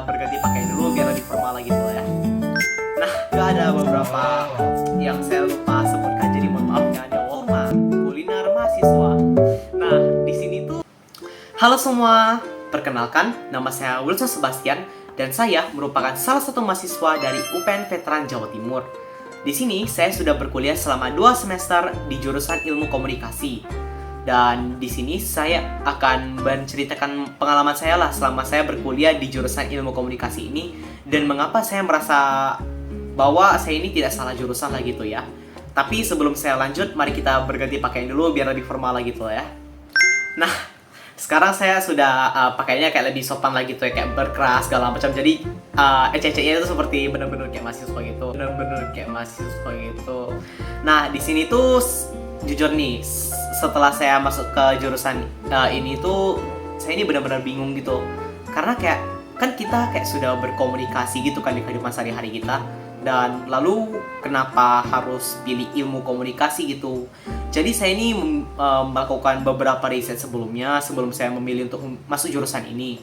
berganti pakaian dulu biar lebih formal lagi tuh ya. Nah, juga ada beberapa yang saya lupa sebutkan, jadi mohon maaf ya. Ada Kurma, kuliner mahasiswa. Nah, di sini tuh halo semua, perkenalkan nama saya Wilson Sebastian dan saya merupakan salah satu mahasiswa dari UPN Veteran Jawa Timur. Di sini saya sudah berkuliah selama 2 semester di jurusan Ilmu Komunikasi. Dan di sini saya akan menceritakan pengalaman saya lah selama saya berkuliah di jurusan Ilmu Komunikasi ini dan mengapa saya merasa bahwa saya ini tidak salah jurusan lah gitu ya. Tapi sebelum saya lanjut, mari kita berganti pakaian dulu biar lebih formal lagi gitu ya. Nah, sekarang saya sudah pakainya kayak lebih sopan lagi tuh ya, kayak berkeras segala macam. Jadi ecek-eceknya itu seperti bener-bener kayak mahasiswa gitu. Nah, di sini tuh jujur nih, setelah saya masuk ke jurusan ini tuh saya ini benar-benar bingung gitu. Karena kayak kan kita kayak sudah berkomunikasi gitu kan di kehidupan sehari-hari kita. Dan lalu kenapa harus pilih ilmu komunikasi gitu? Jadi saya ini melakukan beberapa riset sebelumnya sebelum saya memilih untuk masuk jurusan ini.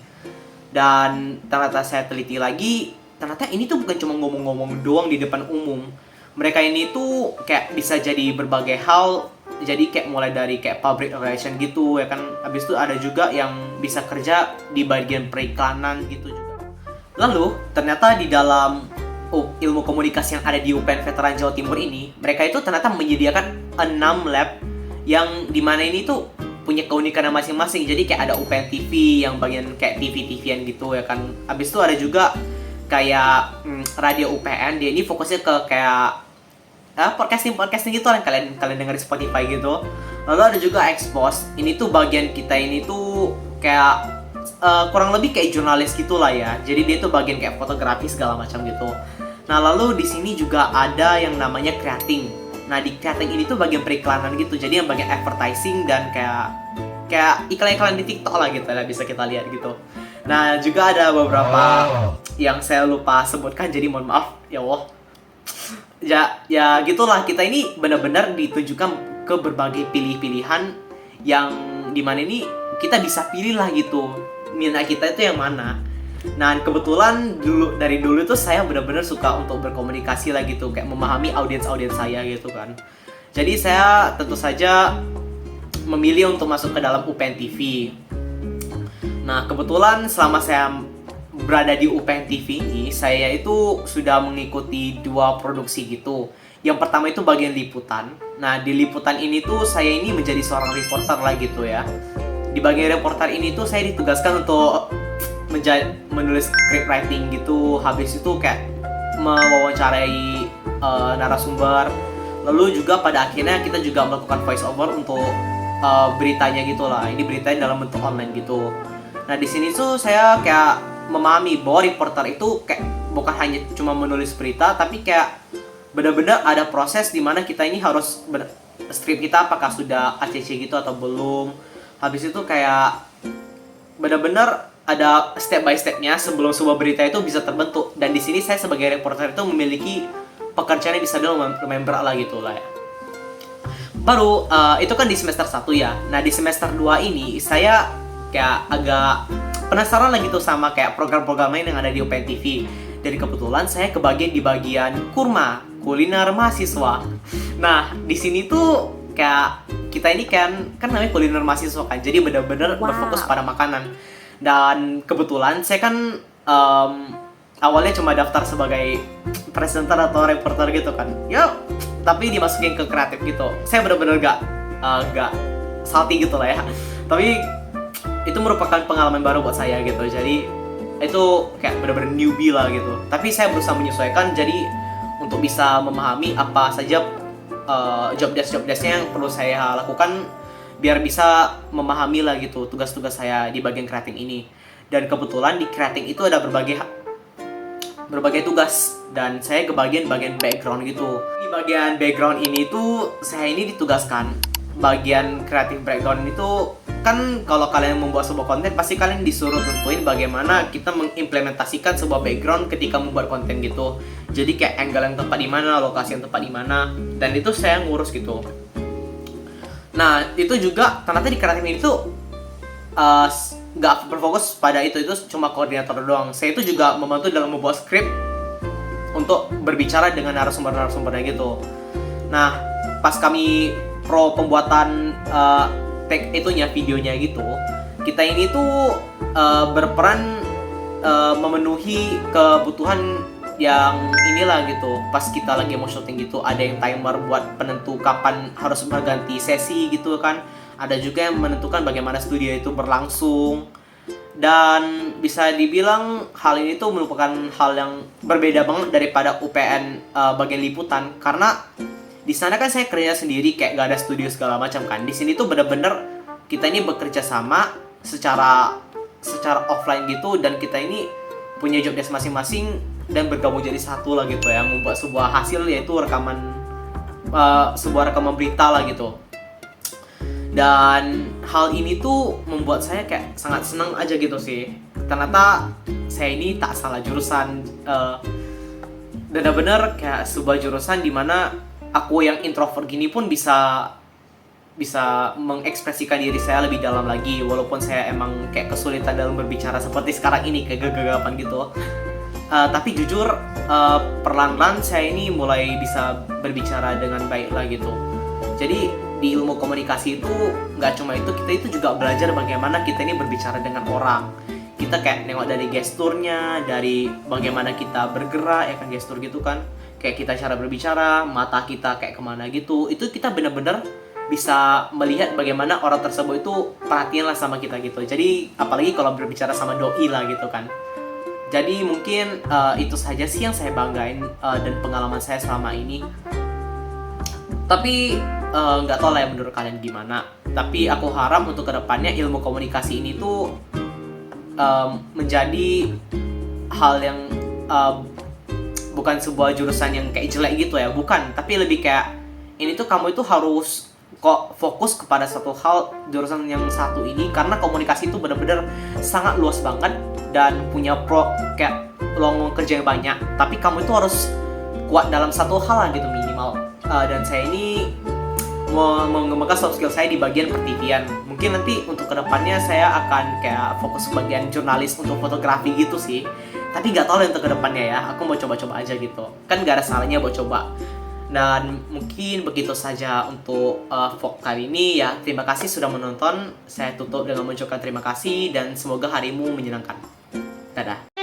Dan ternyata saya teliti lagi, ternyata ini tuh bukan cuma ngomong-ngomong doang di depan umum. Mereka ini tuh kayak bisa jadi berbagai hal. Jadi kayak mulai dari kayak public relation gitu ya kan. Habis itu ada juga yang bisa kerja di bagian periklanan gitu juga. Lalu ternyata di dalam ilmu komunikasi yang ada di UPN Veteran Jawa Timur ini, mereka itu ternyata menyediakan 6 lab yang dimana ini tuh punya keunikan masing-masing. Jadi kayak ada UPN TV yang bagian kayak TV-TVan gitu ya kan. Habis itu ada juga kayak radio UPN, dia ini fokusnya ke kayak podcasting gitu lah, kalian dengar di Spotify gitu. Lalu ada juga Expose, ini tuh bagian kita ini tuh kayak kurang lebih kayak jurnalis gitulah ya. Jadi dia tuh bagian kayak fotografi segala macam gitu. Nah, lalu di sini juga ada yang namanya creating. Nah, di creating ini tuh bagian periklanan gitu. Jadi yang bagian advertising dan kayak iklan-iklan di TikTok lah gitu lah, bisa kita lihat gitu. Nah, juga ada beberapa yang saya lupa sebutkan, jadi mohon maaf ya Allah. Ya gitulah, kita ini benar-benar ditujukan ke berbagai pilihan yang dimana ini kita bisa pilih lah gitu minat kita itu yang mana. Nah, kebetulan dari dulu tuh saya benar-benar suka untuk berkomunikasi lah gitu, kayak memahami audiens saya gitu kan. Jadi saya tentu saja memilih untuk masuk ke dalam UPN TV. Nah, kebetulan selama saya berada di UPN TV ini, saya itu sudah mengikuti 2 produksi gitu. Yang pertama itu bagian liputan. Nah, di liputan ini tuh saya ini menjadi seorang reporter lah gitu ya. Di bagian reporter ini tuh saya ditugaskan untuk menulis script writing gitu. Habis itu kayak mewawancarai narasumber. Lalu juga pada akhirnya kita juga melakukan voice over untuk beritanya gitu lah. Ini beritanya dalam bentuk online gitu. Nah, di sini tuh saya kayak memahami bahwa reporter itu kayak bukan hanya cuma menulis berita, tapi kayak benar-benar ada proses di mana kita ini harus script kita apakah sudah ACC gitu atau belum. Habis itu kayak benar-benar ada step by stepnya sebelum sebuah berita itu bisa terbentuk. Dan di sini saya sebagai reporter itu memiliki pekerjaan yang bisa lumayan berat lah gitu lah ya. Baru itu kan di semester 1 ya. Nah, di semester 2 ini saya kayak agak penasaran lah gitu sama kayak program-program lain yang ada di UPN TV. Jadi kebetulan saya kebagian di bagian Kurma, kuliner mahasiswa. Nah, di sini tuh kayak kita ini kan namanya kuliner mahasiswa kan. Jadi benar-benar berfokus pada makanan. Dan kebetulan saya kan awalnya cuma daftar sebagai presenter atau reporter gitu kan. Ya, tapi dimasukin ke kreatif gitu. Saya benar-benar gak salty gitu lah ya. Tapi itu merupakan pengalaman baru buat saya gitu. Jadi itu kayak benar-benar newbie lah gitu. Tapi saya berusaha menyesuaikan jadi untuk bisa memahami apa saja job desk-nya yang perlu saya lakukan biar bisa memahami lah gitu tugas-tugas saya di bagian creating ini. Dan kebetulan di creating itu ada berbagai tugas dan saya ke bagian background gitu. Di bagian background ini tuh saya ini ditugaskan bagian creative background itu kan kalau kalian membuat sebuah konten pasti kalian disuruh tentuin bagaimana kita mengimplementasikan sebuah background ketika membuat konten gitu. Jadi kayak angle yang tepat di mana, lokasi yang tepat di mana, dan itu saya ngurus gitu. Nah, itu juga ternyata di kreatif ini tuh nggak berfokus pada itu cuma koordinator doang. Saya itu juga membantu dalam membuat skrip untuk berbicara dengan narasumber-narasumbernya gitu. Nah, pas kami pro pembuatan videonya gitu, kita ini tuh berperan memenuhi kebutuhan yang inilah gitu. Pas kita lagi mau syuting gitu, ada yang timer buat penentu kapan harus berganti sesi gitu kan. Ada juga yang menentukan bagaimana studio itu berlangsung. Dan bisa dibilang hal ini tuh merupakan hal yang berbeda banget daripada UPN bagian liputan, karena di sana kan saya kerja sendiri, kayak gak ada studio segala macam kan. Di sini tuh bener-bener kita ini bekerja sama secara offline gitu, dan kita ini punya job desk masing-masing dan bergabung jadi satu lah gitu ya, membuat sebuah hasil, yaitu sebuah rekaman berita lah gitu. Dan hal ini tuh membuat saya kayak sangat senang aja gitu sih. Ternyata saya ini tak salah jurusan, benar-benar kayak sebuah jurusan dimana aku yang introvert gini pun bisa mengekspresikan diri saya lebih dalam lagi, walaupun saya emang kayak kesulitan dalam berbicara seperti sekarang ini, kayak gagap-gagapan gitu. Tapi jujur, perlahan-lahan saya ini mulai bisa berbicara dengan baik lah gitu. Jadi di ilmu komunikasi itu nggak cuma itu, kita itu juga belajar bagaimana kita ini berbicara dengan orang. Kita kayak nengok dari gesturnya, dari bagaimana kita bergerak ya kan, gestur gitu kan, kayak kita cara berbicara, mata kita kayak kemana gitu. Itu kita benar-benar bisa melihat bagaimana orang tersebut itu perhatian lah sama kita gitu. Jadi apalagi kalau berbicara sama doi lah gitu kan. Jadi mungkin itu saja sih yang saya banggain dan pengalaman saya selama ini. Tapi nggak tahu lah ya menurut kalian gimana. Tapi aku harap untuk kedepannya ilmu komunikasi ini tuh menjadi hal yang bukan sebuah jurusan yang kayak jelek gitu ya, bukan. Tapi lebih kayak ini tuh kamu itu harus kok fokus kepada satu hal jurusan yang satu ini, karena komunikasi itu benar-benar sangat luas banget dan punya kayak peluang kerja yang banyak. Tapi kamu itu harus kuat dalam satu hal lah gitu minimal. Dan saya ini mau mengembangkan soft skill saya di bagian per-TV-an. Mungkin nanti untuk kedepannya saya akan kayak fokus ke bagian jurnalis untuk fotografi gitu sih. Tapi nggak tahu lah untuk kedepannya ya. Aku mau coba-coba aja gitu. Kan nggak ada salahnya buat coba. Dan mungkin begitu saja untuk vlog kali ini ya. Terima kasih sudah menonton. Saya tutup dengan mengucapkan terima kasih dan semoga harimu menyenangkan. Dadah.